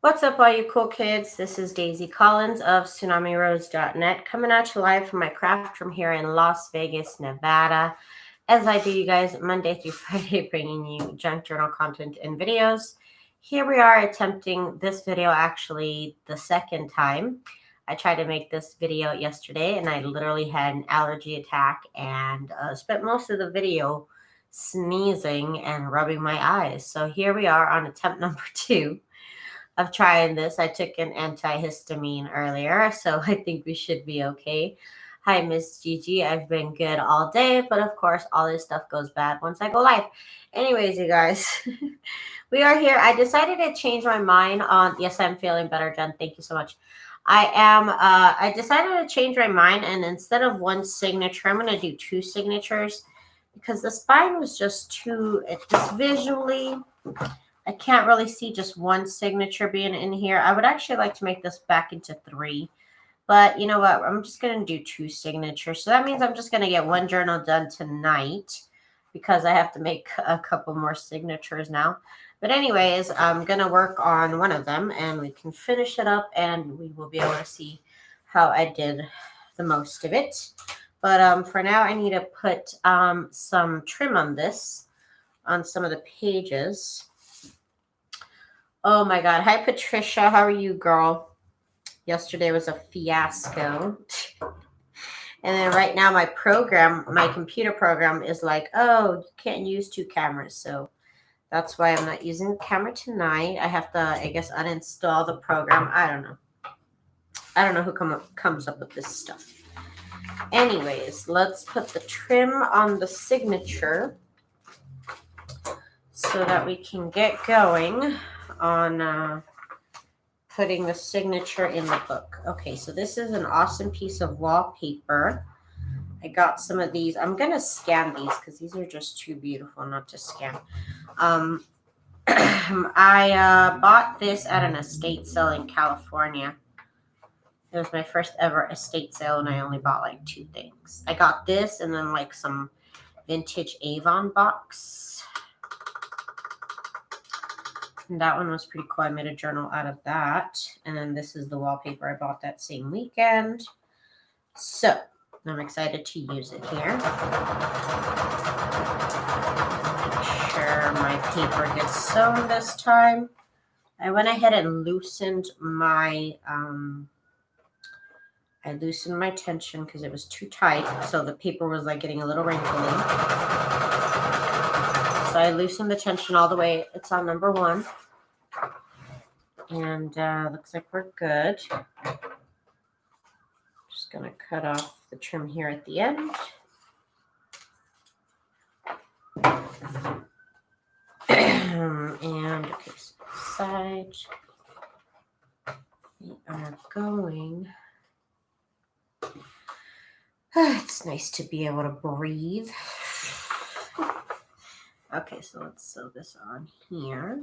What's up, all you cool kids? This is Daisy Collins of TsunamiRose.net coming at you live from my craft from here in Las Vegas, Nevada. As I do, you guys, Monday through Friday, bringing you junk journal content and videos. Here we are attempting this video actually the second time. I tried to make this video yesterday and I literally had an allergy attack and spent most of the video sneezing and rubbing my eyes. So here we are on attempt number 2 of trying this. I took an antihistamine earlier, so I think we should be okay. Hi, Miss Gigi. I've been good all day, but of course, all this stuff goes bad once I go live. Anyways, you guys, we are here. I decided to change my mind on. Yes, I'm feeling better, Jen. Thank you so much. I decided to change my mind, and instead of one signature, I'm going to do 2 signatures because the spine was just too. It just visually. I can't really see just one signature being in here. I would actually like to make this back into 3. But you know what? I'm just going to do 2 signatures. So that means I'm just going to get one journal done tonight because I have to make a couple more signatures now. But anyways, I'm going to work on one of them and we can finish it up and we will be able to see how I did the most of it. But for now, I need to put some trim on this, on some of the pages. Oh my God. Hi, Patricia. How are you, girl? Yesterday was a fiasco. And then right now my computer program is like, oh, you can't use 2 cameras. So that's why I'm not using the camera tonight. I have to, I guess, uninstall the program. I don't know. I don't know who comes up with this stuff. Anyways, let's put the trim on the signature so that we can get going on putting the signature in the book. Okay, so this is an awesome piece of wallpaper. I got some of these. I'm going to scan these because these are just too beautiful not to scan. I bought this at an estate sale in California. It was my first ever estate sale and I only bought like 2 things. I got this and then like some vintage Avon box. And that one was pretty cool. I made a journal out of that. And then this is the wallpaper I bought that same weekend. So I'm excited to use it here. Make sure my paper gets sewn this time. I went ahead and loosened my tension because it was too tight. So the paper was like getting a little wrinkly. So I loosened the tension all the way. It's on number 1. And looks like we're good. Just going to cut off the trim here at the end. And okay, so side. We are going. It's nice to be able to breathe. Okay, so let's sew this on here.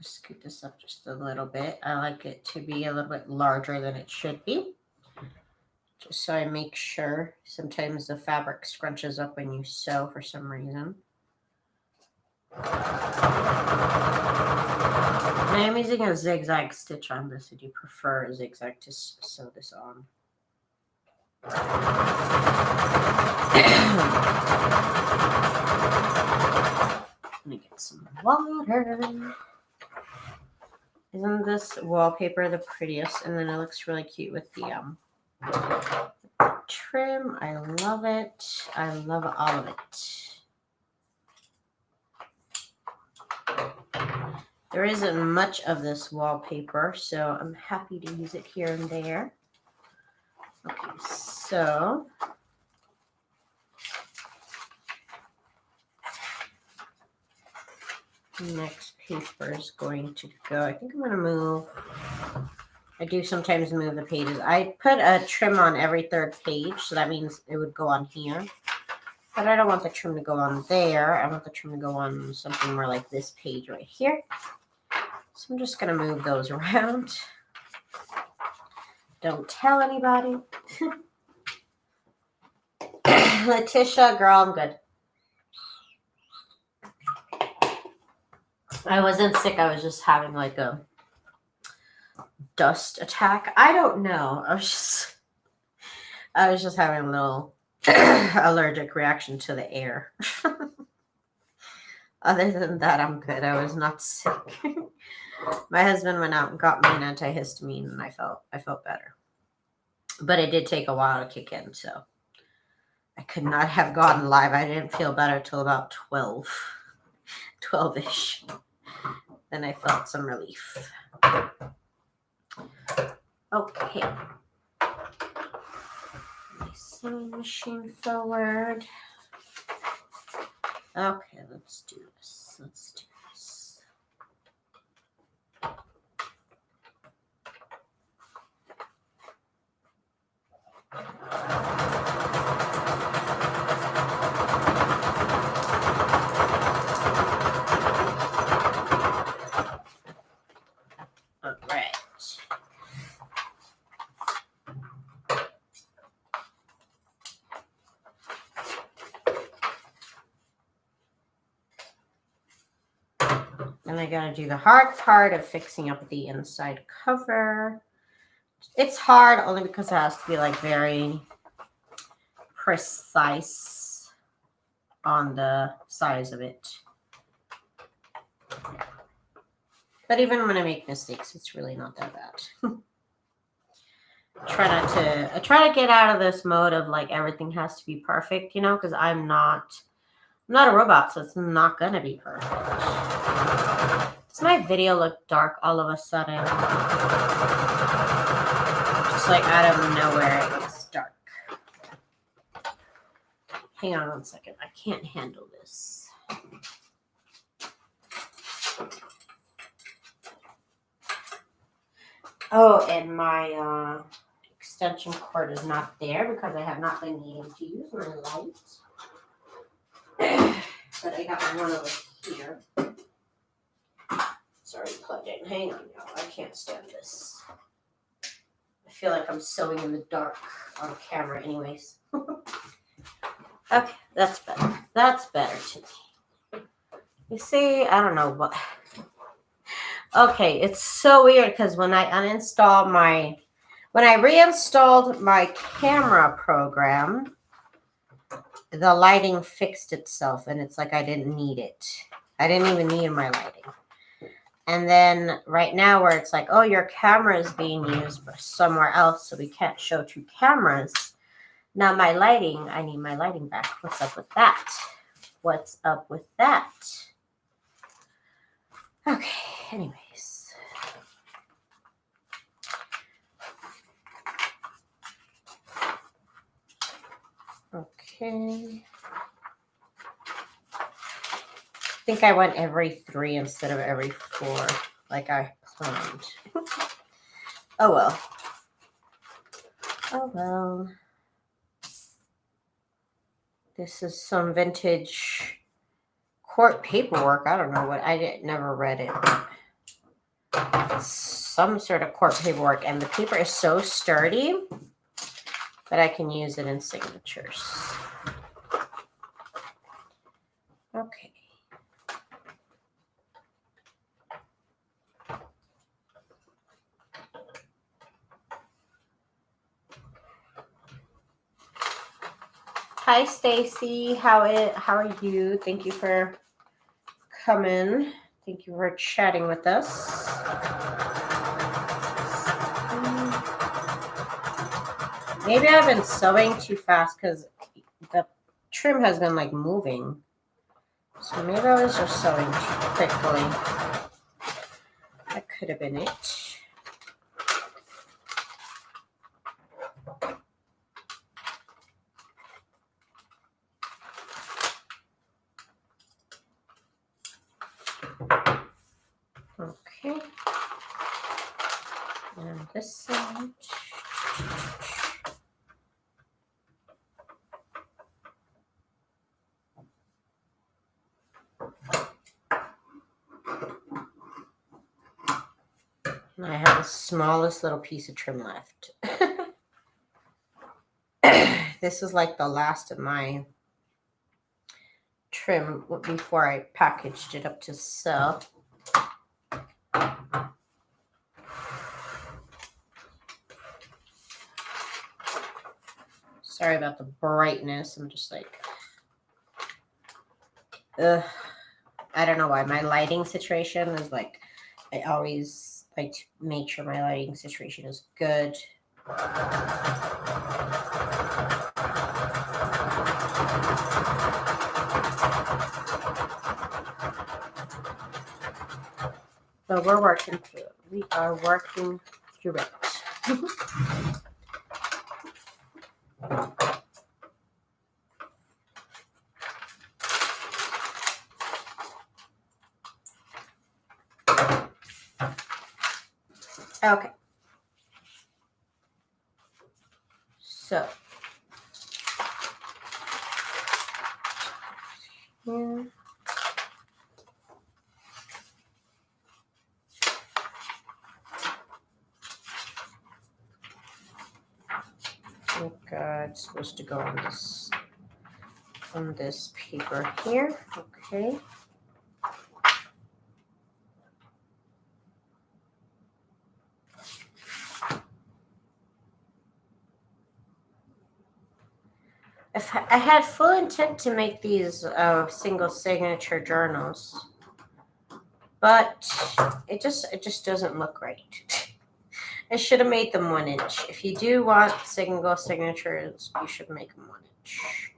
Scoot this up just a little bit. I like it to be a little bit larger than it should be. Just so I make sure. Sometimes the fabric scrunches up when you sew for some reason. I am using a zigzag stitch on this. I do prefer a zigzag to sew this on. Let me get some water. Isn't this wallpaper the prettiest? And then it looks really cute with the trim. I love it. I love all of it. There isn't much of this wallpaper, so I'm happy to use it here and there. Okay, so next paper is going to go. I think I'm going to move. I do sometimes move the pages. I put a trim on every 3rd page, so that means it would go on here. But I don't want the trim to go on there. I want the trim to go on something more like this page right here. So I'm just going to move those around. Don't tell anybody. Letitia, girl, I'm good. I wasn't sick. I was just having like a dust attack. I don't know. I was just having a little allergic reaction to the air. Other than that, I'm good. I was not sick. My husband went out and got me an antihistamine, and I felt better. But it did take a while to kick in, so I could not have gotten live. I didn't feel better till about 12-ish. Then I felt some relief. Okay. My sewing machine forward. Okay, let's do this. All right. And I gotta do the hard part of fixing up the inside cover. It's hard only because it has to be like very precise on the size of it. But even when I make mistakes, it's really not that bad. I try to get out of this mode of like everything has to be perfect, you know, because I'm not a robot, so it's not gonna be perfect. Does my video look dark all of a sudden? Just like out of nowhere, it looks dark. Hang on one second. I can't handle this. Oh, and my extension cord is not there because I have not been needing to use my light. But I got one over here. It's already plugged in. Hang on, y'all. I can't stand this. I feel like I'm sewing in the dark on camera anyways. Okay, that's better. That's better to me. You see, I don't know what. Okay, it's so weird because when I reinstalled my camera program, the lighting fixed itself and it's like I didn't need it. I didn't even need my lighting. And then right now where it's like, oh, your camera is being used somewhere else, so we can't show two cameras. Now my lighting, I need my lighting back. What's up with that? What's up with that? Okay, anyways. Okay. I think I went every 3 instead of every 4, like I planned. Oh well. Oh well. This is some vintage court paperwork. I don't know what, never read it. It's some sort of court paperwork, and the paper is so sturdy that I can use it in signatures. Okay. Hi, Stacy. How are you? Thank you for coming. Thank you for chatting with us. Maybe I've been sewing too fast because the trim has been like moving. So maybe I was just sewing too quickly. That could have been it. Okay. And this side. And I have the smallest little piece of trim left. This is like the last of my trim before I packaged it up to sew. Sorry about the brightness. I'm just like, ugh. I don't know why. My lighting situation is like, I always like to make sure my lighting situation is good. But we're working through it. We are working through it. Okay. So. Yeah. Oh God, it's supposed to go on this paper here. Okay. If I had full intent to make these single signature journals, but it just doesn't look right. I should have made them 1 inch. If you do want single signatures, you should make them 1 inch.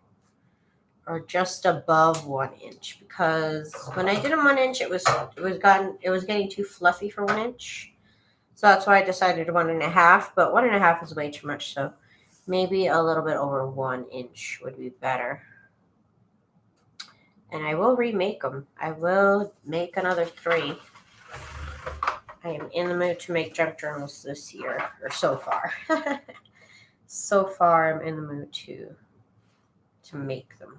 Or just above 1 inch, because when I did them 1 inch, it was getting too fluffy for 1 inch. So that's why I decided 1.5, but 1.5 is way too much. So maybe a little bit over 1 inch would be better. And I will remake them. I will make another 3. I am in the mood to make junk journals this year, or so far. So far, I'm in the mood to make them.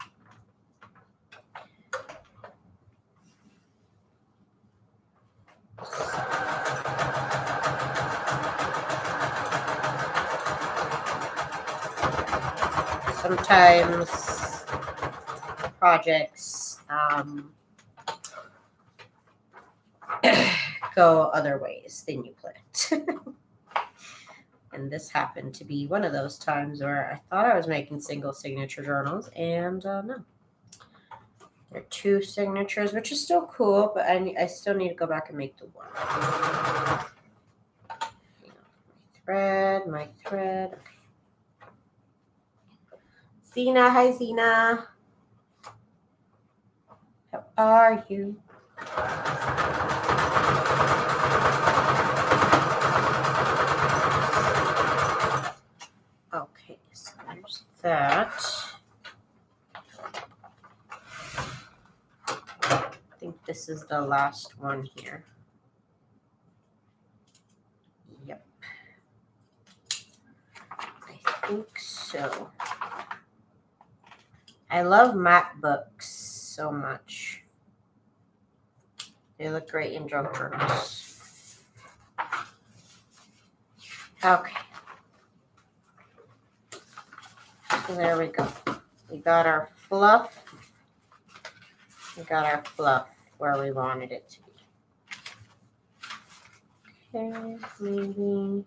Sometimes projects go other ways than you planned. And this happened to be one of those times where I thought I was making single signature journals, and no. They're 2 signatures, which is still cool, but I still need to go back and make the one. My thread. Okay. Zena, hi Zena. How are you? Okay, so there's that. I think this is the last one here. Yep. I think so. I love matte books so much. They look great in junk journals. Okay. So there we go. We got our fluff. We got our fluff where we wanted it to be. Okay, maybe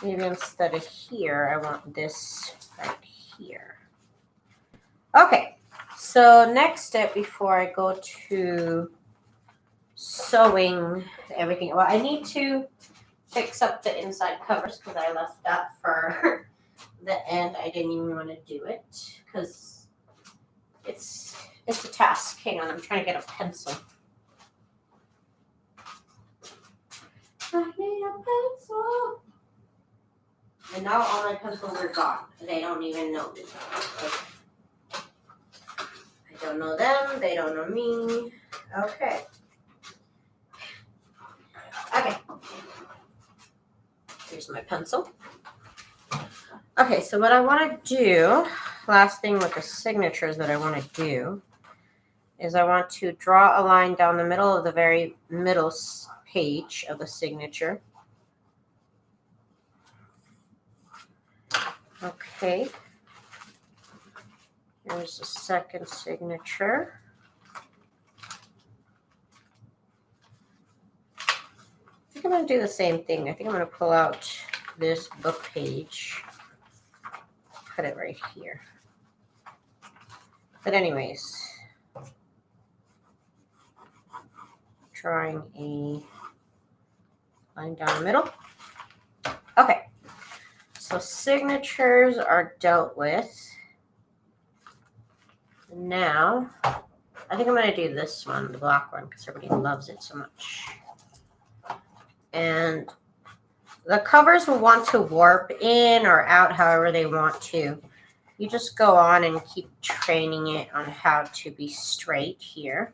instead of here, I want this right here. Okay, so next step before I go to sewing everything. Well, I need to fix up the inside covers because I left that for the end. I didn't even want to do it because it's a task. Hang on, I'm trying to get a pencil. I need a pencil. And now all my pencils are gone. They don't even know me. I don't know them. They don't know me. Okay. Okay. Here's my pencil. Okay, so what I want to do, last thing with the signatures that I want to do, is I want to draw a line down the middle of the very middle page of the signature. Okay. Here's the second signature. I'm going to do the same thing. I think I'm going to pull out this book page, put it right here. But anyways, drawing a line down the middle. Okay, so signatures are dealt with. Now, I think I'm going to do this one, the black one, because everybody loves it so much. And the covers will want to warp in or out however they want to. You just go on and keep training it on how to be straight here.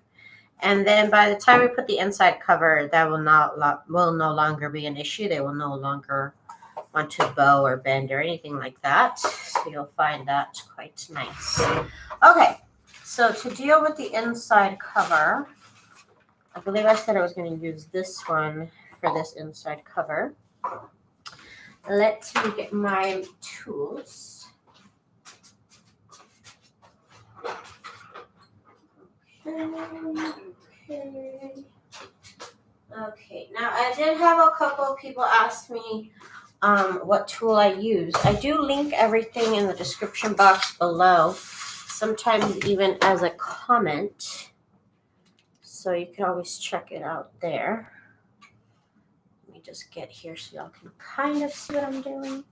And then by the time we put the inside cover, that will no longer be an issue. They will no longer want to bow or bend or anything like that. So you'll find that quite nice. Okay, so to deal with the inside cover, I believe I said I was going to use this one for this inside cover. Let me get my tools. Okay, now I did have a couple of people ask me what tool I use. I do link everything in the description box below, sometimes even as a comment. So you can always check it out there. Let me just get here so y'all can kind of see what I'm doing.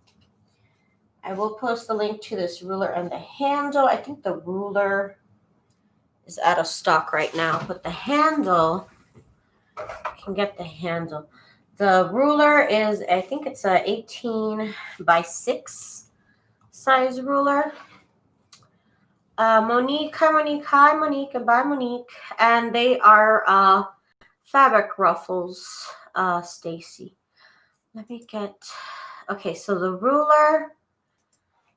I will post the link to this ruler and the handle. I think the ruler is out of stock right now, but the handle, I can get the handle. The ruler is, I think it's a 18 by 6 size ruler. Monique, hi Monique, hi Monique, and bye Monique. And they are fabric ruffles, Stacy. Let me get, okay, so the ruler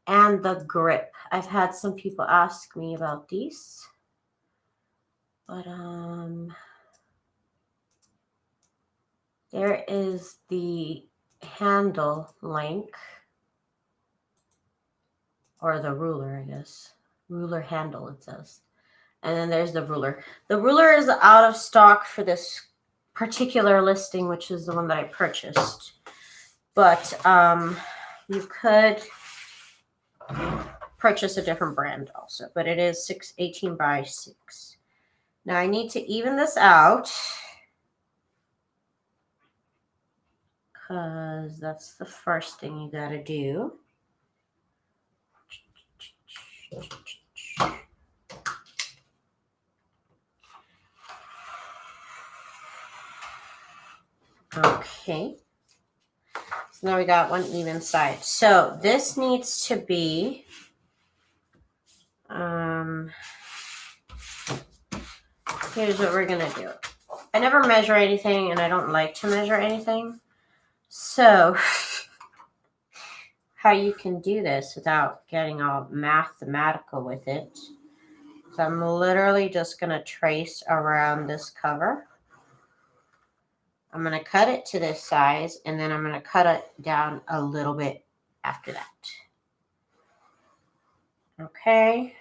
and the grip. I've had some people ask me about these. But there is the handle link, or the ruler, I guess. Ruler handle, it says. And then there's the ruler. The ruler is out of stock for this particular listing, which is the one that I purchased. But you could purchase a different brand also. But it is 18 by 6. Now I need to even this out, because that's the first thing you got to do. Okay. So now we got one even side. So this needs to be, here's what we're going to do. I never measure anything, and I don't like to measure anything. So how you can do this without getting all mathematical with it. So I'm literally just going to trace around this cover. I'm going to cut it to this size, and then I'm going to cut it down a little bit after that. Okay.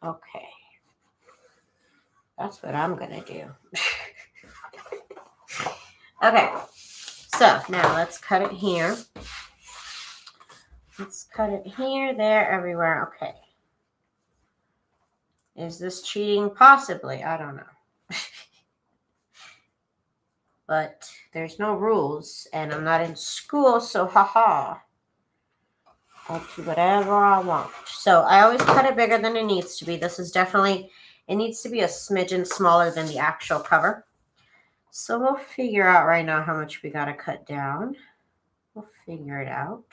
Okay. That's what I'm going to do. Okay. So now let's cut it here. Let's cut it here, there, everywhere. Okay. Is this cheating? Possibly. I don't know. But there's no rules, and I'm not in school, so haha. I'll do whatever I want. So I always cut it bigger than it needs to be. This is definitely, it needs to be a smidgen smaller than the actual cover. So we'll figure out right now how much we got to cut down. We'll figure it out.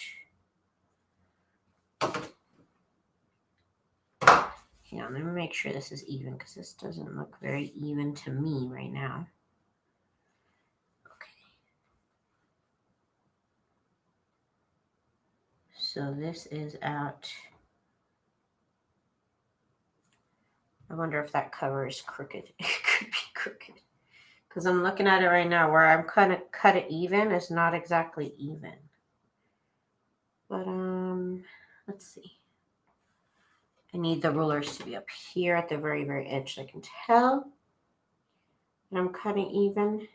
Hang on, let me make sure this is even, because this doesn't look very even to me right now. So this is at, I wonder if that cover is crooked. It could be crooked. Because I'm looking at it right now where I'm kind of cut it even. It's not exactly even. But let's see. I need the rulers to be up here at the very, very edge so I can tell that I'm cutting even.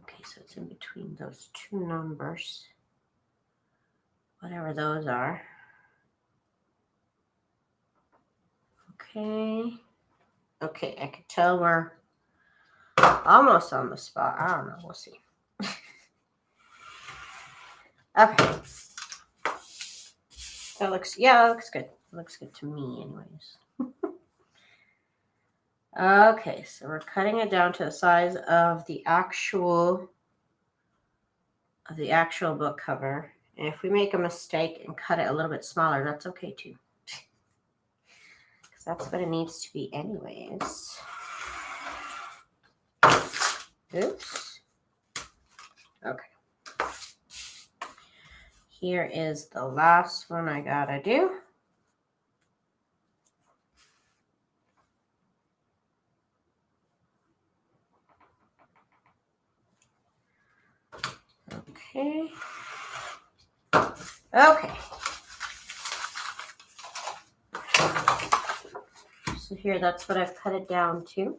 Okay, so it's in between those two numbers, whatever those are. Okay. Okay, I can tell we're almost on the spot. I don't know. We'll see. Okay. That looks, yeah, that looks good. It looks good to me anyways. Okay, so we're cutting it down to the size of the actual book cover. And if we make a mistake and cut it a little bit smaller, that's okay too. Because that's what it needs to be anyways. Oops. Okay. Here is the last one I gotta do. Okay. Okay. So here, that's what I've cut it down to.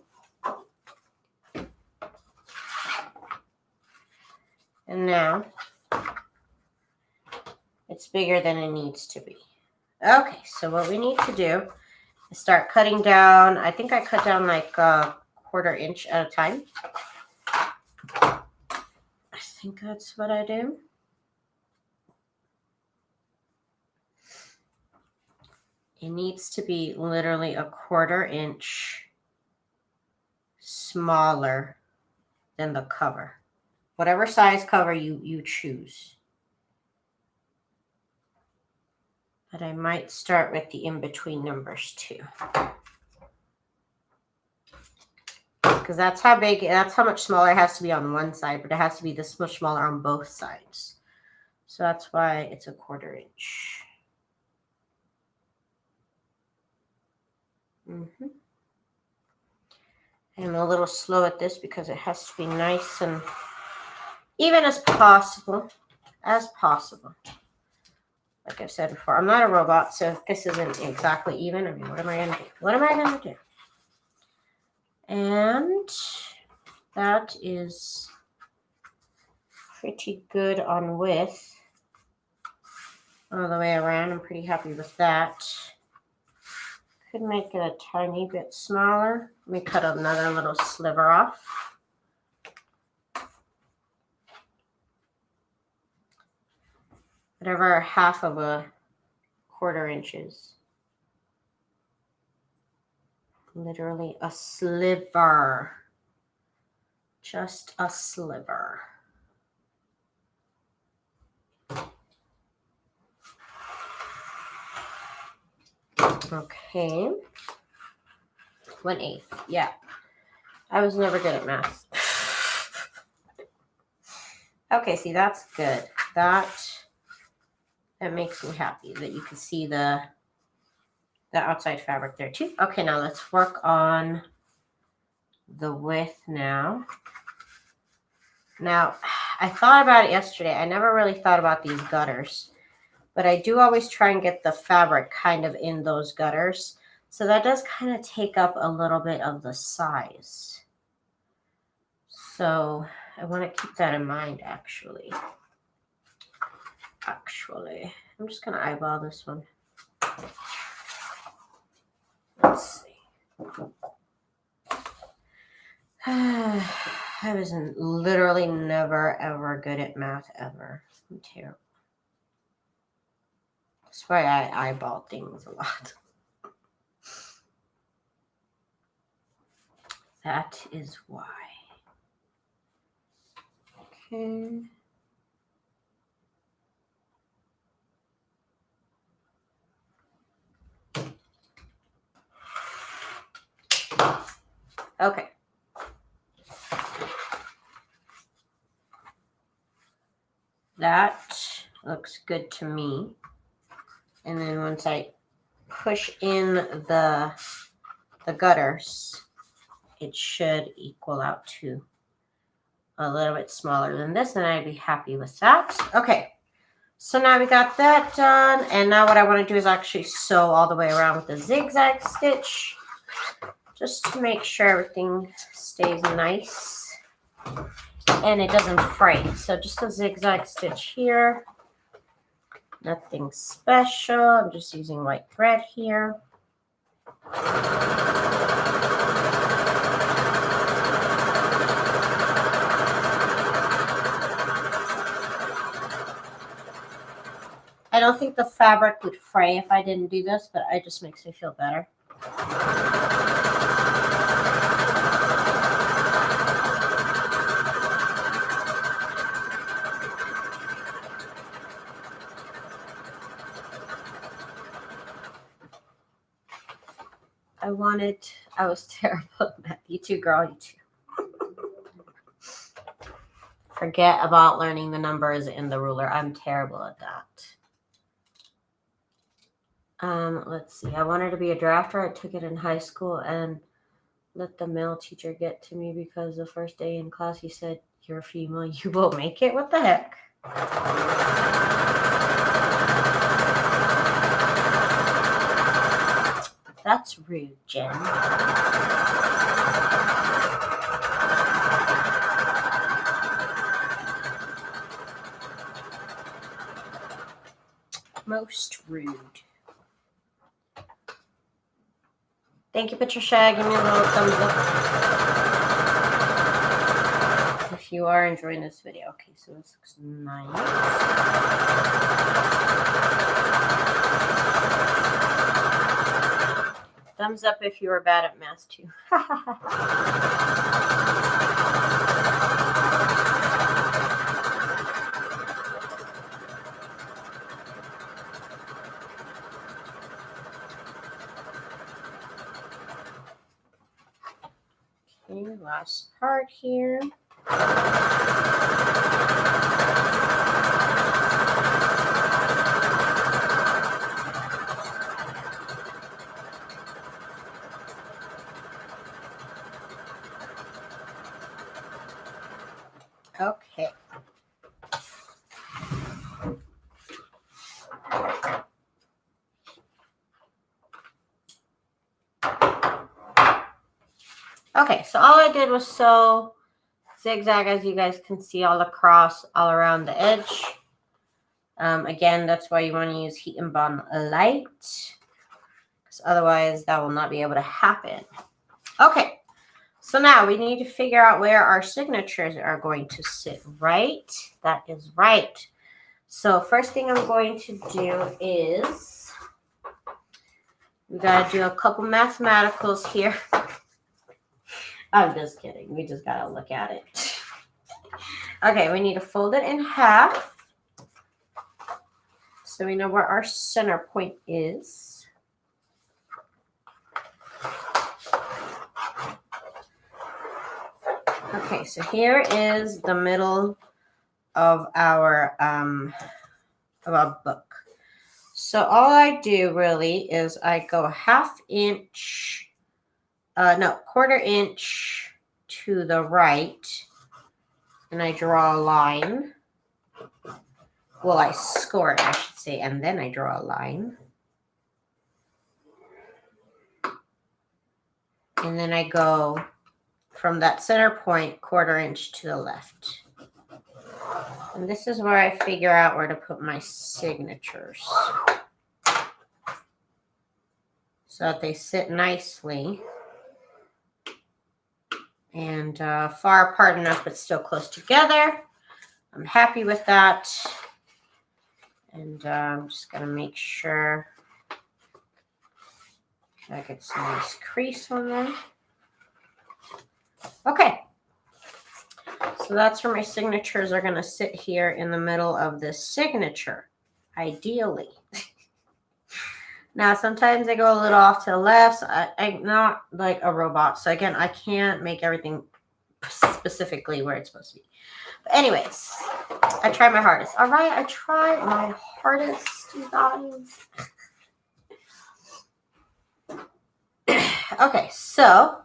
And now, it's bigger than it needs to be. Okay, so what we need to do is start cutting down. I think I cut down like a 1/4 inch at a time. I think that's what I do. It needs to be literally a 1/4 inch smaller than the cover. Whatever size cover you choose. But I might start with the in-between numbers too. Because that's how big, that's how much smaller it has to be on one side, but it has to be this much smaller on both sides. So that's why it's a 1/4 inch. I'm a little slow at this because it has to be nice and even as possible. Like I've said before, I'm not a robot, so if this isn't exactly even, I mean, what am I going to do? What am I going to do? And that is pretty good on width all the way around. I'm pretty happy with that. Could make it a tiny bit smaller. Let me cut another little sliver off. Whatever half of a 1/4 inch is. Literally a sliver. Just a sliver. Okay. 1/8. Yeah. I was never good at math. Okay, see, that's good. That makes me happy that you can see the outside fabric there too. Okay, now let's work on the width now. Now, I thought about it yesterday. I never really thought about these gutters, but I do always try and get the fabric kind of in those gutters. So that does kind of take up a little bit of the size. So I want to keep that in mind, actually. I'm just going to eyeball this one. Let's see. I was literally never, ever good at math, ever. I'm terrible. That's why I eyeball things a lot. That is why. Okay. Okay. That looks good to me. And then once I push in the gutters, it should equal out to a little bit smaller than this, and I'd be happy with that. Okay, so now we got that done, and now what I want to do is actually sew all the way around with a zigzag stitch, just to make sure everything stays nice and it doesn't fray. So just a zigzag stitch here. Nothing special. I'm just using white thread here. I don't think the fabric would fray if I didn't do this, but it just makes me feel better. I was terrible at that. You too, girl, you too. Forget about learning the numbers in the ruler. I'm terrible at that. Let's see. I wanted to be a drafter. I took it in high school and let the male teacher get to me because the first day in class he said, "You're a female, you won't make it." What the heck? That's rude, Jen. Most rude. Thank you, Patricia. Give me a little thumbs up if you are enjoying this video. Okay, so this looks nice. Thumbs up if you are bad at math too. Okay, last part here. Okay. Okay, so all I did was sew zigzag, as you guys can see, all across, all around the edge. Again, that's why you want to use Heat and Bond Light, because otherwise that will not be able to happen. Okay, so now we need to figure out where our signatures are going to sit, right? That is right. So first thing I'm going to do is, we got to do a couple mathematicals here. I'm just kidding. We just got to look at it. Okay, we need to fold it in half so we know where our center point is. Okay, so here is the middle of our book. So all I do really is I go quarter inch to the right, and I draw a line. Well, I score it, I should say, and then I draw a line. And then I go from that center point, quarter inch to the left. And this is where I figure out where to put my signatures, so that they sit nicely and far apart enough but still close together. I'm happy with that. And I'm just going to make sure I get some nice crease on there. Okay. So that's where my signatures are going to sit here in the middle of this signature, ideally. Now, sometimes they go a little off to the left. So I'm not like a robot. So again, I can't make everything specifically where it's supposed to be. But anyways, I try my hardest. All right, I try my hardest, you guys. Okay, so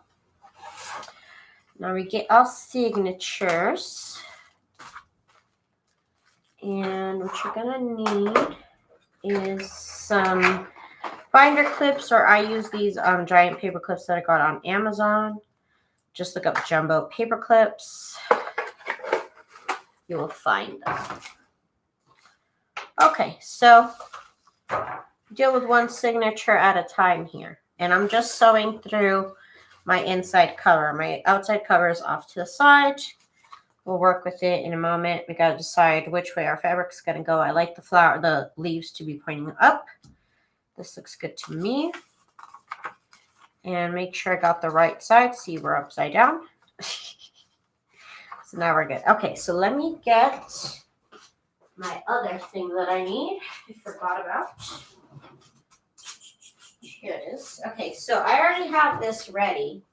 now we get our signatures. And what you're going to need is some binder clips, or I use these giant paper clips that I got on Amazon. Just look up jumbo paper clips. you will find them. Okay, so deal with one signature at a time here. And I'm just sewing through my inside cover. My outside cover is off to the side. We'll work with it in a moment. We got to decide which way our fabric's going to go. I like the leaves to be pointing up. This looks good to me. And make sure I got the right side. See, we're upside down. So now we're good. Okay, so let me get my other thing that I need. I forgot about. Here it is. Okay, so I already have this ready,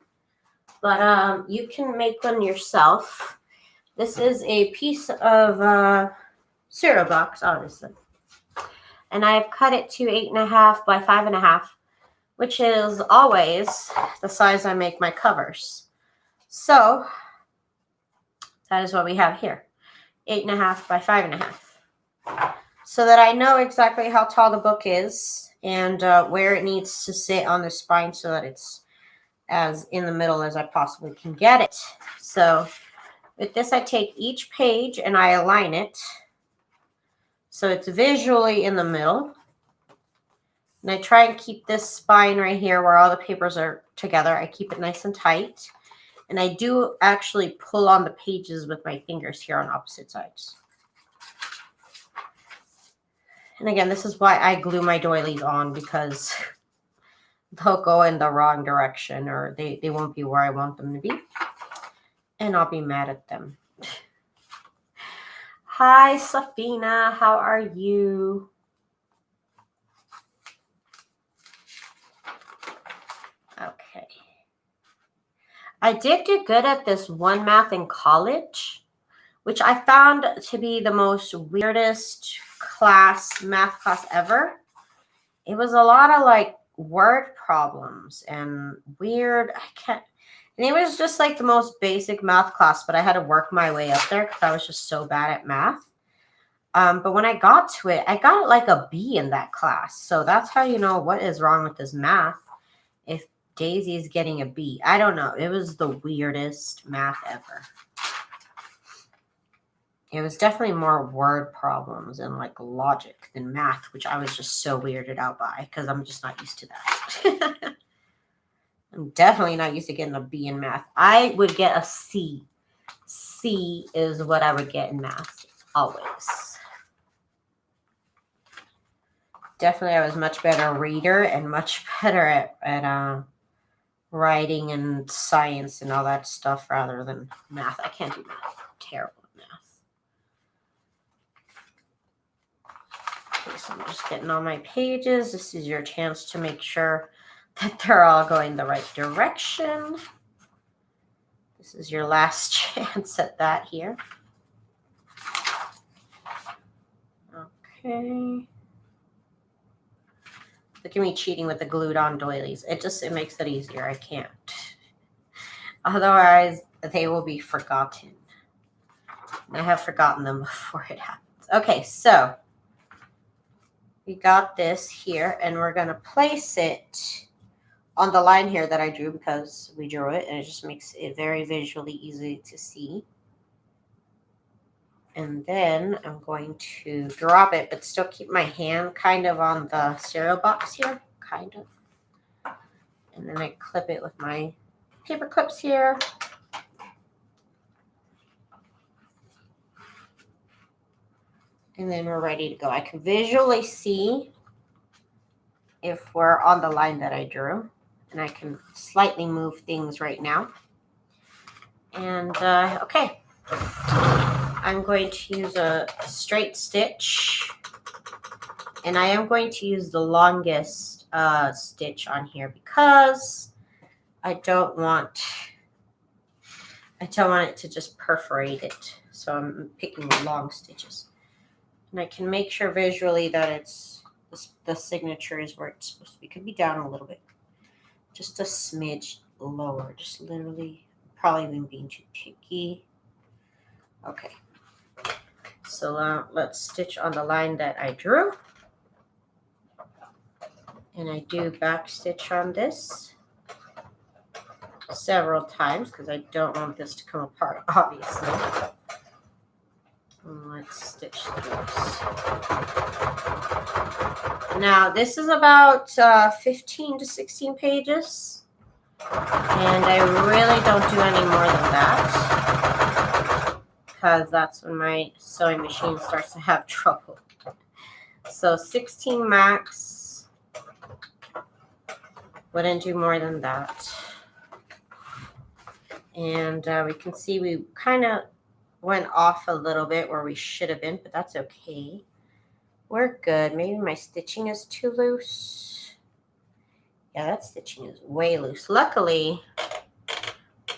but you can make one yourself. This is a piece of cereal box, obviously. And I've cut it to 8.5 by 5.5, which is always the size I make my covers. So that is what we have here, 8.5 by 5.5. So that I know exactly how tall the book is and where it needs to sit on the spine so that it's as in the middle as I possibly can get it. So with this, I take each page and I align it so it's visually in the middle. And I try and keep this spine right here where all the papers are together. I keep it nice and tight. And I do actually pull on the pages with my fingers here on opposite sides. And again, this is why I glue my doilies on, because they'll go in the wrong direction or they won't be where I want them to be. And I'll be mad at them. Hi, Safina. How are you? Okay. I did do good at this one math in college, which I found to be the most weirdest math class ever. It was a lot of like word problems and weird, and it was just like the most basic math class, but I had to work my way up there because I was just so bad at math. But when I got to it, I got like a B in that class. So that's how you know what is wrong with this math. If Daisy is getting a B, I don't know. It was the weirdest math ever. It was definitely more word problems and like logic than math, which I was just so weirded out by because I'm just not used to that. I'm definitely not used to getting a B in math. I would get a C. C is what I would get in math, always. Definitely, I was much better reader and much better at writing and science and all that stuff rather than math. I can't do math. I'm terrible at math. Okay, so I'm just getting all my pages. This is your chance to make sure that they're all going the right direction. This is your last chance at that here. Okay. Look at me cheating with the glued on doilies. It makes it easier. I can't. Otherwise, they will be forgotten. And I have forgotten them before it happens. Okay, so we got this here, and we're going to place it on the line here that I drew because we drew it, and it just makes it very visually easy to see. And then I'm going to drop it, but still keep my hand kind of on the cereal box here, kind of. And then I clip it with my paper clips here. And then we're ready to go. I can visually see if we're on the line that I drew. And I can slightly move things right now. And okay. I'm going to use a straight stitch. And I am going to use the longest stitch on here because I don't want it to just perforate it. So I'm picking the long stitches. And I can make sure visually that the signature is where it's supposed to be. It could be down a little bit. Just a smidge lower. Just literally, probably even being too picky. Okay. So let's stitch on the line that I drew. And I do back stitch on this several times because I don't want this to come apart, obviously. let's stitch through this. Now, this is about 15 to 16 pages, and I really don't do any more than that because that's when my sewing machine starts to have trouble. So 16 max, wouldn't do more than that. And we can see we kind of went off a little bit where we should have been, but that's okay. We're good. Maybe my stitching is too loose. Yeah, that stitching is way loose. Luckily,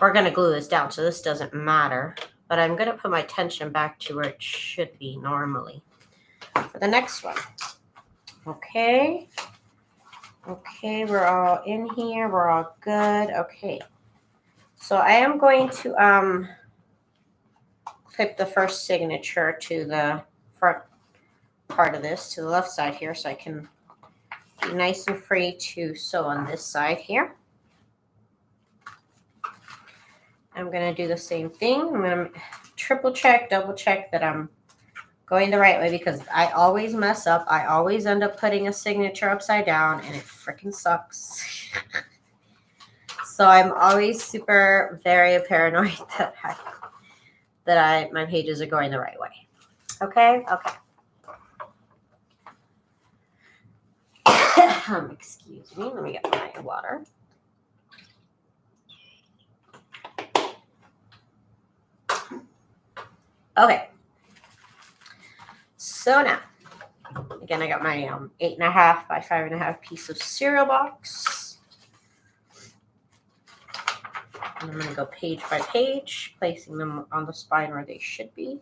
we're going to glue this down, so this doesn't matter. But I'm going to put my tension back to where it should be normally for the next one. Okay. Okay, we're all in here. We're all good. Okay. So I am going to clip the first signature to the front part of this, to the left side here, so I can be nice and free to sew on this side here. I'm going to do the same thing. I'm going to triple check, double check that I'm going the right way because I always mess up. I always end up putting a signature upside down and it freaking sucks. So I'm always very paranoid that my pages are going the right way. Okay? Okay. Excuse me. Let me get my water. Okay. So now, again, I got my 8.5 by 5.5 piece of cereal box. And I'm going to go page by page, placing them on the spine where they should be.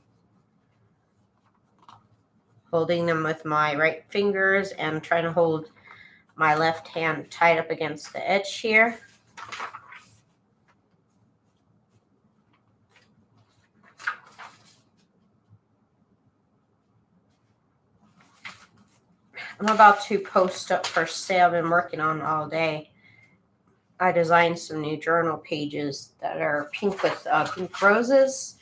Holding them with my right fingers and trying to hold my left hand tied up against the edge here. I'm about to post up for sale. I've been working on all day. I designed some new journal pages that are pink with pink roses.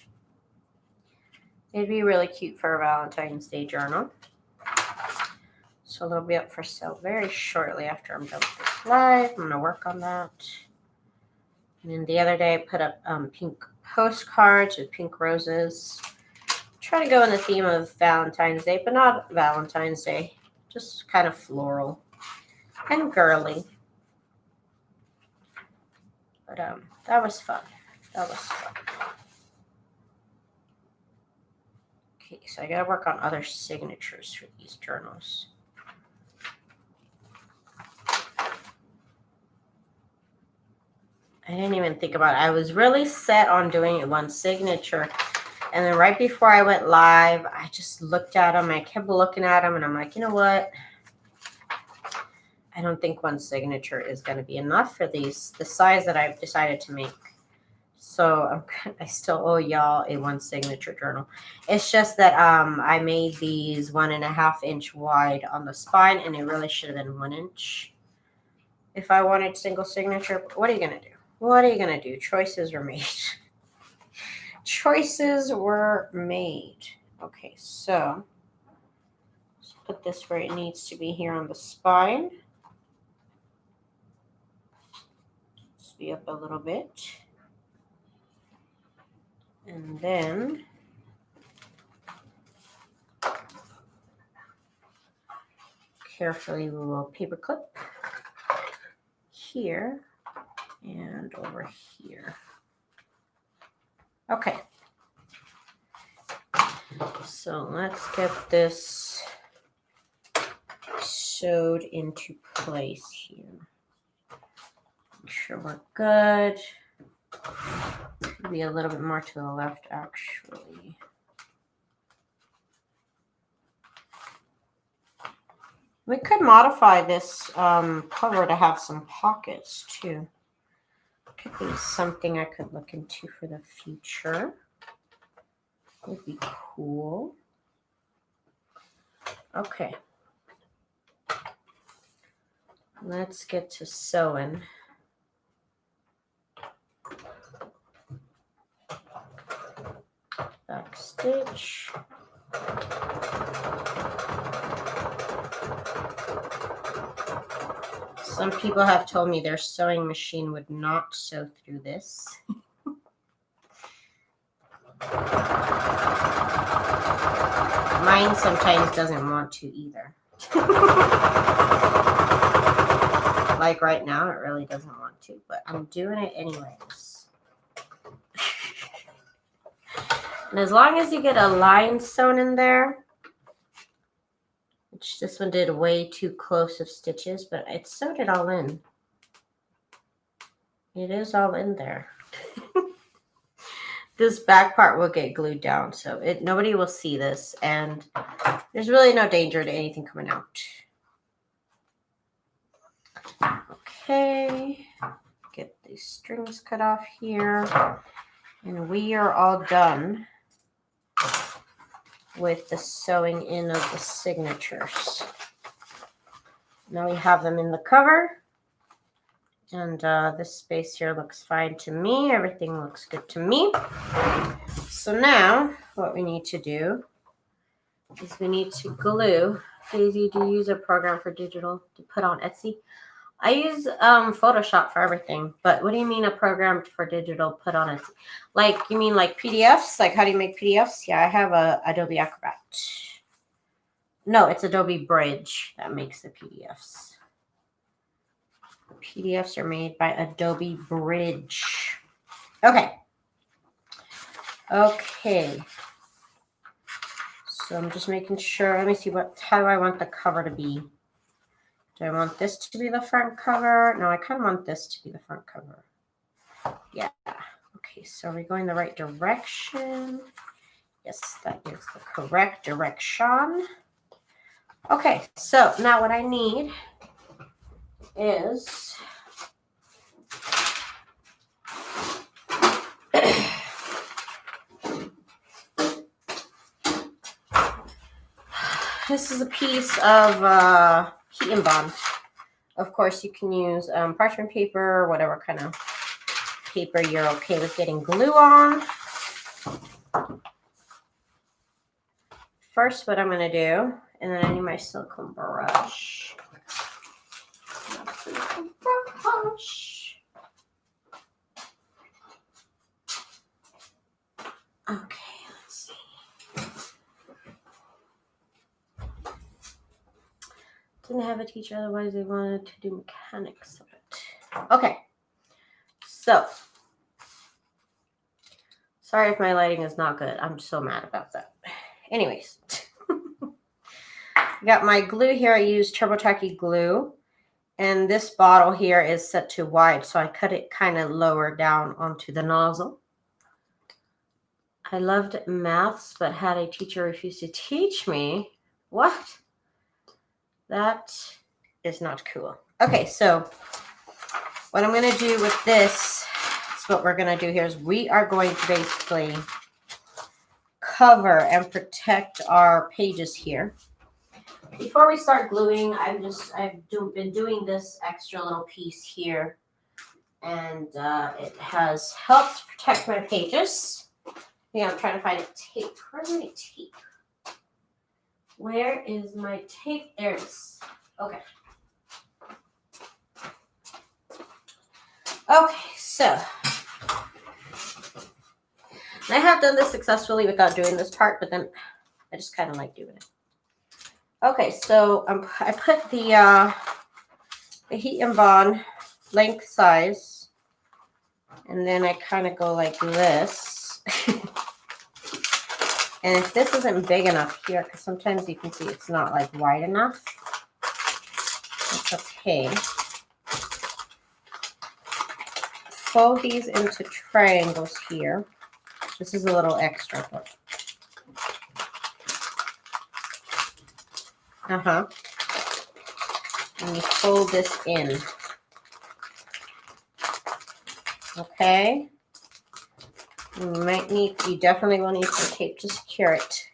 It'd be really cute for a Valentine's Day journal. So they'll be up for sale very shortly after I'm done with this live. I'm going to work on that. And then the other day I put up pink postcards with pink roses. Try to go in the theme of Valentine's Day, but not Valentine's Day. Just kind of floral and girly. But that was fun. That was fun. Okay, so I got to work on other signatures for these journals. I didn't even think about it. I was really set on doing one signature. And then right before I went live, I just looked at them. I kept looking at them, and I'm like, you know what? I don't think one signature is going to be enough for the size that I've decided to make. So I still owe y'all a one signature journal. It's just that I made these 1.5 inch wide on the spine, and it really should have been 1 inch. If I wanted single signature, what are you going to do? What are you going to do? Choices were made. Choices were made. Okay, so let's put this where it needs to be here on the spine. Let's be up a little bit. And then carefully we will paper clip here and over here. Okay. So let's get this sewed into place here. Make sure we're good. Be a little bit more to the left, actually. We could modify this cover to have some pockets too. Could be something I could look into for the future. Would be cool. Okay. Let's get to sewing. Back stitch. Some people have told me their sewing machine would not sew through this. Mine sometimes doesn't want to either. Like right now, it really doesn't want to, but I'm doing it anyways. And as long as you get a line sewn in there, which this one did way too close of stitches, but it sewed it all in. It is all in there. This back part will get glued down, so nobody will see this, and there's really no danger to anything coming out. Okay, get these strings cut off here, and we are all done with the sewing in of the signatures. Now we have them in the cover, and this space here looks fine to me. Everything looks good to me. So now what we need to do is we need to glue. Daisy, do you use a program for digital to put on Etsy? I use Photoshop for everything, but what do you mean a program for digital put on Etsy? Like, you mean like PDFs? Like how do you make PDFs? Yeah, I have a Adobe Acrobat. No, it's Adobe Bridge that makes the PDFs. The PDFs are made by Adobe Bridge. Okay. Okay. So I'm just making sure. Let me see how do I want the cover to be. Do I want this to be the front cover? No, I kind of want this to be the front cover. Yeah. Okay, so are we going the right direction? Yes, that is the correct direction. Okay, so now what I need is this is a piece of heat and bond. Of course, you can use parchment paper, whatever kind of paper you're okay with getting glue on. First, what I'm going to do, and then I need my silicone brush. Okay, let's see. Didn't have a teacher, otherwise they wanted to do mechanics of it. Okay, so sorry if my lighting is not good. I'm so mad about that. Anyways, I got my glue here. I used Turbo Tacky glue, and this bottle here is set to wide, so I cut it kind of lower down onto the nozzle. I loved maths, but had a teacher refuse to teach me. What? That is not cool. Okay, so what I'm going to do with this is what we're going to do here is we are going to basically cover and protect our pages here. Before we start gluing, I've been doing this extra little piece here, and it has helped protect my pages. Yeah, I'm trying to find a tape. Where's my tape? Where is my tape? There it is. Okay. Okay, so I have done this successfully without doing this part, but then I just kind of like doing it. Okay, so I put the heat and bond length size, and then I kind of go like this. And if this isn't big enough here, because sometimes you can see it's not like wide enough, it's okay. Fold these into triangles here. This is a little extra, but and you fold this in. Okay. You definitely will need some tape to secure it.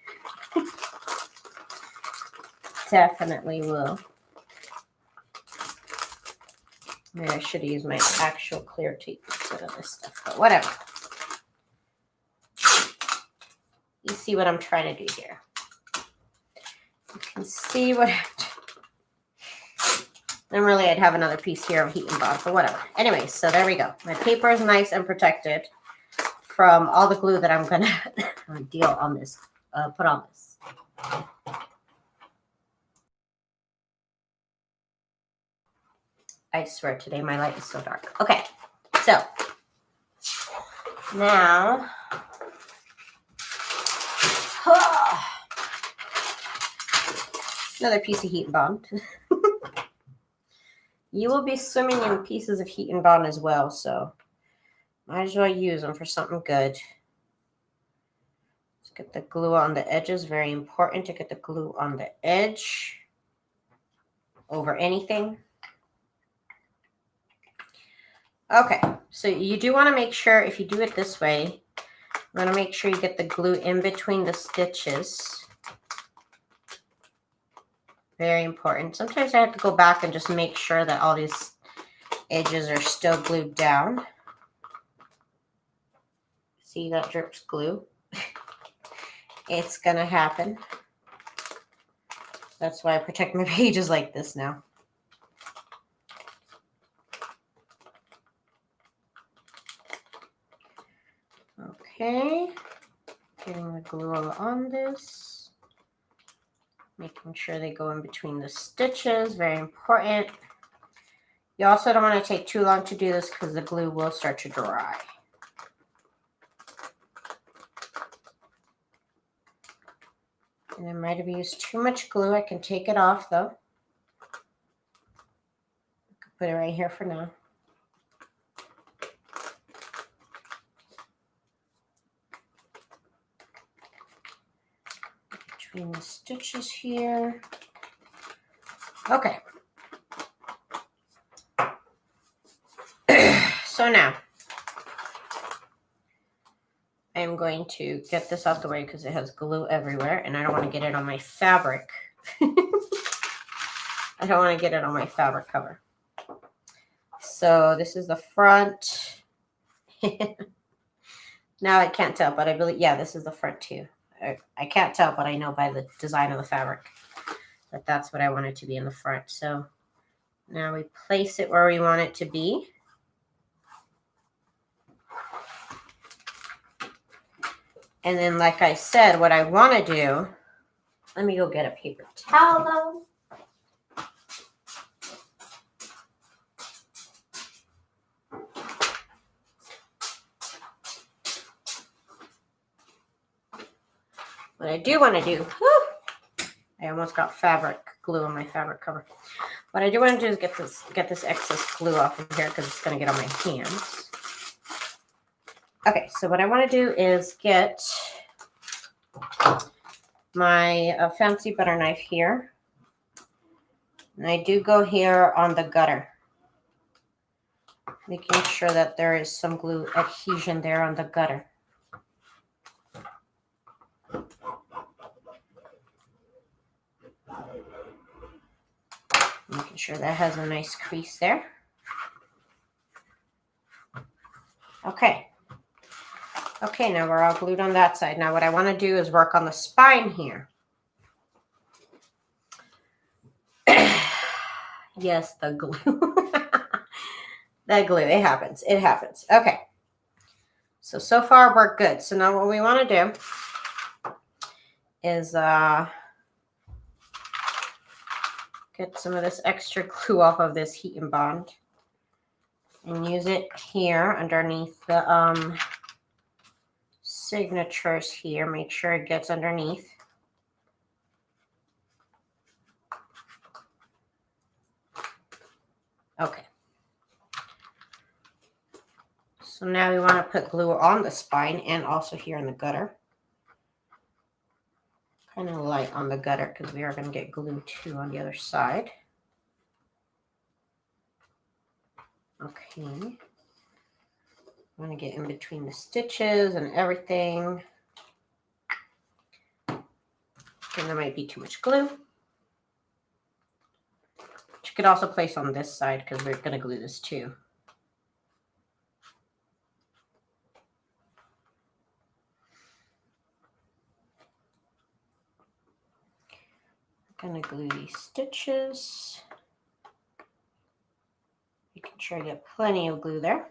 Definitely will. Maybe I should use my actual clear tape instead of this stuff, but whatever. You see what I'm trying to do here. You can see what and really I'd have another piece here of heat and bond, but whatever. Anyway, so there we go. My paper is nice and protected from all the glue that I'm gonna deal on this, put on this. I swear today my light is so dark. Okay, so now another piece of heat and bond. You will be swimming in pieces of heat and bond as well, so might as well use them for something good. Let's get the glue on the edges. Very important to get the glue on the edge over anything. Okay, so you do want to make sure, if you do it this way, you want to make sure you get the glue in between the stitches. Very important. Sometimes I have to go back and just make sure that all these edges are still glued down. See, that drips glue. It's gonna happen. That's why I protect my pages like this now. Okay, getting the glue on this. Making sure they go in between the stitches, very important. You also don't want to take too long to do this because the glue will start to dry. And I might have used too much glue. I can take it off though. Put it right here for now. Between the stitches here. Okay. So now I'm going to get this out the way because it has glue everywhere and I don't want to get it on my fabric. I don't want to get it on my fabric cover. So this is the front. Now I can't tell, but I believe, yeah, this is the front too. I can't tell, but I know by the design of the fabric that that's what I want it to be in the front. So now we place it where we want it to be. And then, like I said, what I want to do, let me go get a paper towel though. What I do want to do, I almost got fabric glue on my fabric cover. What I do want to do is get this excess glue off of here because it's going to get on my hands. Okay, so what I want to do is get my fancy butter knife here. And I do go here on the gutter, making sure that there is some glue adhesion there on the gutter. Making sure that has a nice crease there. Okay. Okay, now we're all glued on that side. Now what I want to do is work on the spine here. Yes, the glue. That glue, it happens. It happens. Okay. So far we're good. So now what we want to do is get some of this extra glue off of this heat and bond and use it here underneath the signatures here. Make sure it gets underneath. Okay. So now we want to put glue on the spine and also here in the gutter. Kind of light on the gutter because we are going to get glue too on the other side. Okay. I'm going to get in between the stitches and everything. And there might be too much glue. Which you could also place on this side because we're going to glue this too. Gonna glue these stitches. Making sure I get plenty of glue there.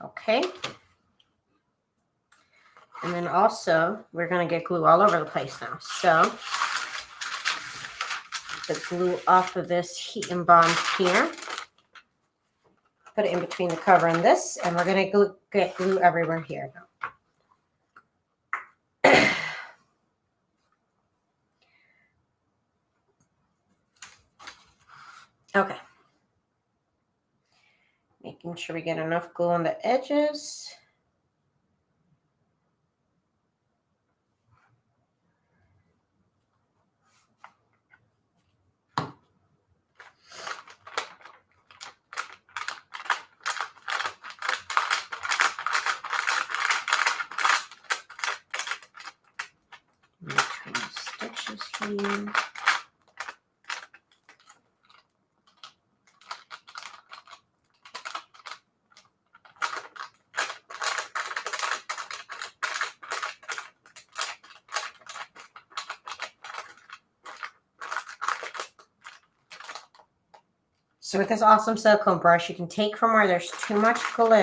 Okay. And then also, we're gonna get glue all over the place now. So, the glue off of this heat and bond here. Put it in between the cover and this, and we're gonna get glue everywhere here now. Okay. Making sure we get enough glue on the edges. Between the stitches here. So with this awesome silicone brush, you can take from where there's too much glue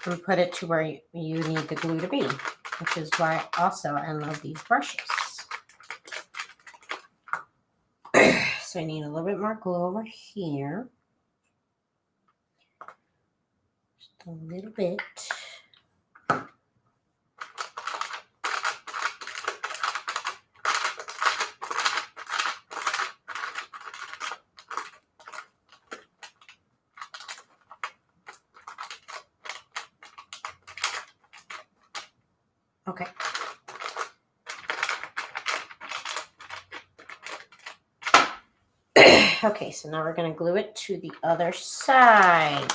and put it to where you need the glue to be, which is why also I love these brushes. So I need a little bit more glue over here. Just a little bit. Okay. Okay, so now we're going to glue it to the other side.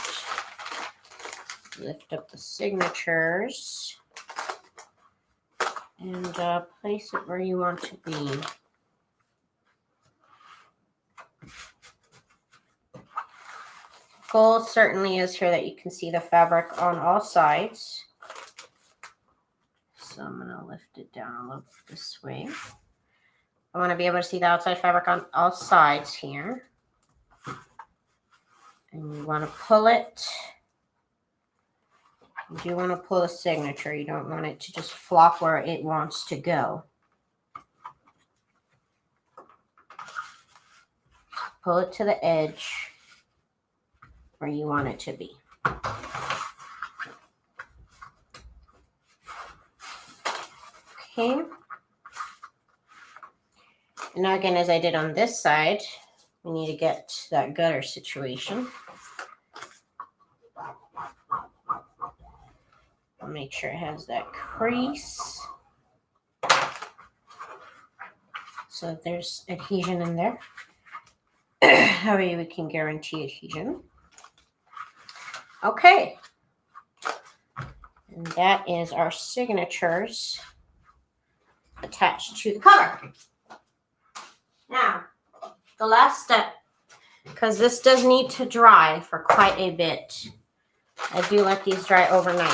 Lift up the signatures and place it where you want to be. Goal certainly is here that you can see the fabric on all sides. So I'm going to lift it down a little bit this way. I want to be able to see the outside fabric on all sides here. And you want to pull it. You do want to pull a signature. You don't want it to just flop where it wants to go. Pull it to the edge where you want it to be. Okay. And now again, as I did on this side, we need to get that gutter situation. I'll make sure it has that crease so that there's adhesion in there. That way we can guarantee adhesion. Okay. And that is our signatures attached to the cover. Now, the last step, because this does need to dry for quite a bit. I do let these dry overnight.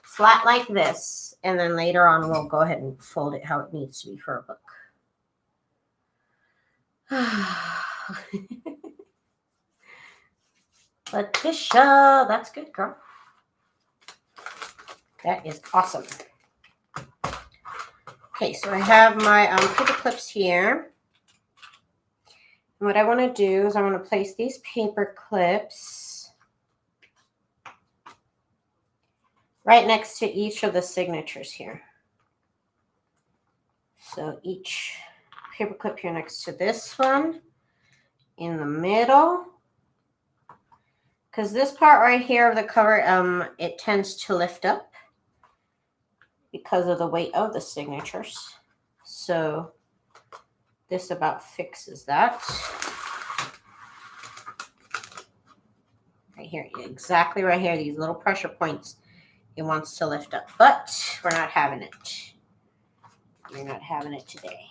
Flat like this, and then later on we'll go ahead and fold it how it needs to be for a book. Letitia, that's good, girl. That is awesome. Okay, so I have my paper clips here. And what I want to do is I want to place these paper clips right next to each of the signatures here. So each paper clip here next to this one, in the middle. Because this part right here of the cover, it tends to lift up because of the weight of the signatures. So this about fixes that. Right here, exactly right here, these little pressure points, it wants to lift up, but we're not having it. We're not having it today.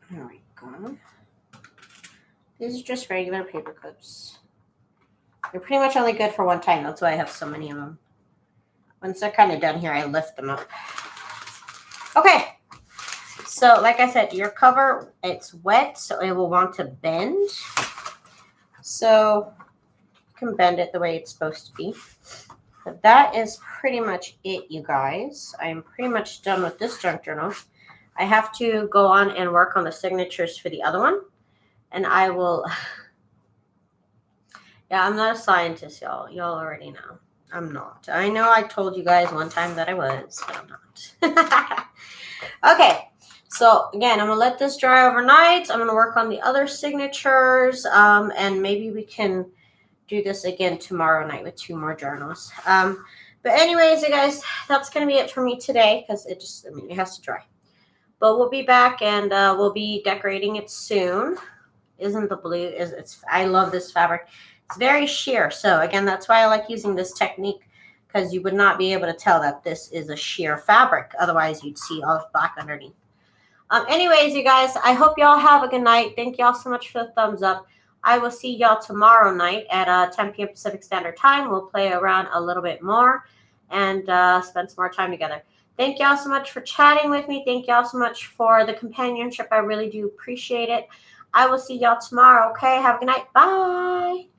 There we go. These are just regular paper clips. They're pretty much only good for one time. That's why I have so many of them. Once they're kind of done here, I lift them up. Okay. So, like I said, your cover, it's wet, so it will want to bend. So, you can bend it the way it's supposed to be. But that is pretty much it, you guys. I'm pretty much done with this junk journal. I have to go on and work on the signatures for the other one. And I will... Yeah, I'm not a scientist, y'all. Y'all already know. I'm not. I know I told you guys one time that I was, but I'm not. Okay. So, again, I'm going to let this dry overnight. I'm going to work on the other signatures. And maybe we can do this again tomorrow night with 2 more journals. But anyways, you guys, that's going to be it for me today because it has to dry. But we'll be back and we'll be decorating it soon. Isn't the blue? I love this fabric. It's very sheer. So again, that's why I like using this technique, because you would not be able to tell that this is a sheer fabric. Otherwise, you'd see all of black underneath. Anyways, you guys, I hope y'all have a good night. Thank y'all so much for the thumbs up. I will see y'all tomorrow night at 10 p.m. Pacific Standard Time. We'll play around a little bit more and spend some more time together. Thank y'all so much for chatting with me. Thank y'all so much for the companionship. I really do appreciate it. I will see y'all tomorrow, okay? Have a good night. Bye.